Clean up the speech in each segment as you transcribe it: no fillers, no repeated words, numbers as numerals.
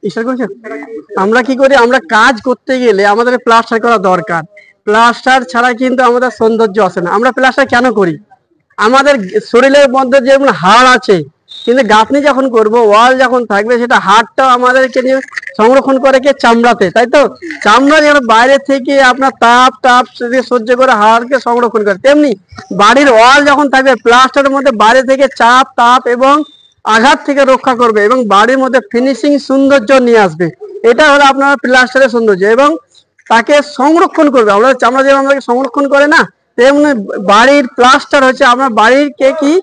ঈশ্বর করছেন। আমরা কি করি, আমরা কাজ করতে গেলে আমাদের প্লাস্টার করা দরকার। প্লাস্টার ছাড়া কিন্তু আমাদের সৌন্দর্য আসে না। আমরা প্লাস্টার কেন করি? আমাদের শরীরের মধ্যে যেমন হাড় আছে, কিন্তু গাঁথনি যখন করব, ওয়াল যখন থাকবে, সেটা হাড়টা আমাদেরকে নিয়ে সংরক্ষণ করে কে? চামড়াতে, তাই তো? চামড়া যেন বাইরে থেকে আপনার তাপ তাপ সহ্য করে হাড়কে সংরক্ষণ করে, তেমনি বাড়ির ওয়াল যখন থাকবে, প্লাস্টারের মধ্যে বাইরে থেকে চাপ তাপ এবং আঘাত থেকে রক্ষা করবে এবং বাড়ির মধ্যে ফিনিশিং সৌন্দর্য নিয়ে আসবে। এটা হলো আপনার প্লাস্টারের সৌন্দর্য এবং তাকে সংরক্ষণ করবে। আমরা চামড়া যেমন আমাদেরকে সংরক্ষণ করে না, তেমনি বাড়ির প্লাস্টার হচ্ছে আপনার বাড়ির কে কি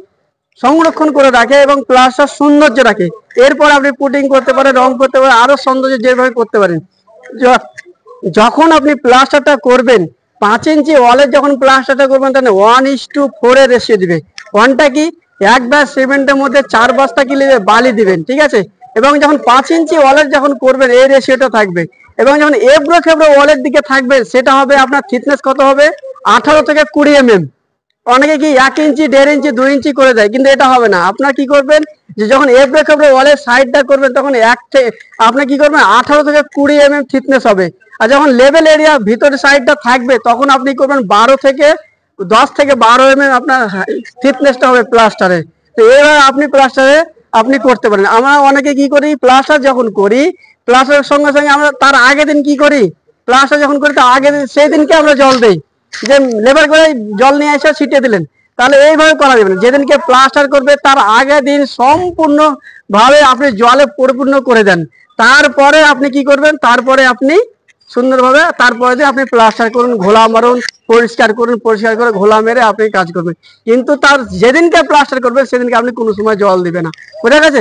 সংরক্ষণ করে রাখে এবং প্লাস্টার সৌন্দর্য রাখে। এরপর আপনি পুটিং করতে পারেন, রং করতে পারেন, আরো সৌন্দর্য যেভাবে করতে পারেন। যখন আপনি প্লাস্টারটা করবেন, 5 ইঞ্চি ওয়ালের যখন প্লাস্টারটা করবেন, তাহলে 1:4 এর রেশিও দিবে। ওয়ানটা কি? 1 ব্যাগ সিমেন্টের মধ্যে 4 বস্তা কি নেবে? বালি দিবেন, ঠিক আছে? এবং যখন 5 ইঞ্চি ওয়ালের যখন করবেন, এই রেশিওটা থাকবে। এবং যখন এবড়ো খেবড়ো ওয়ালের দিকে থাকবে, সেটা হবে আপনার থিকনেস কত হবে? 18 থেকে 20 mm। অনেকে কি 1 ইঞ্চি 1.5 ইঞ্চি 2 ইঞ্চি করে দেয়, কিন্তু এটা হবে না। আপনার কি করবেন, যে যখন এবড়ো খেবড়ো ওয়ালের সাইডটা করবেন, তখন আপনি কি করবেন, 18 থেকে 20 mm থিকনেস হবে। আর যখন লেভেল এরিয়া ভিতরের সাইডটা থাকবে, তখন আপনি করবেন 10 থেকে 12 mm আপনার থিকনেসটা হবে প্লাস্টারে। তো এবার আপনি প্লাস্টারে আপনি করতে পারেন। আমরা অনেকে কি করি, প্লাস্টার যখন করি, প্লাস্টারের সঙ্গে সঙ্গে আমরা তার আগের দিন কি করি, প্লাস্টার যখন করি তার আগের দিন, সেই দিনকে আমরা জল দেই, যে লেবার করে জল নিয়ে এসে ছিটিয়ে দিলেন। তাহলে এইভাবে করা যাবে না। যেদিনকে প্লাস্টার করবে, তার আগের দিন সম্পূর্ণ ভাবে আপনি জলে পরিপূর্ণ করে দেন। তারপরে আপনি কি করবেন, তারপরে আপনি সুন্দরভাবে তারপরে দিয়ে আপনি প্লাস্টার করুন, ঘোলা মারুন, পরিষ্কার করুন, পরিষ্কার করে ঘোলা মেরে আপনি কাজ করবেন। কিন্তু তার যেদিনকে প্লাস্টার করবেন, সেদিনকে আপনি কোনো সময় জল দিবেন না। বুঝা গেছে?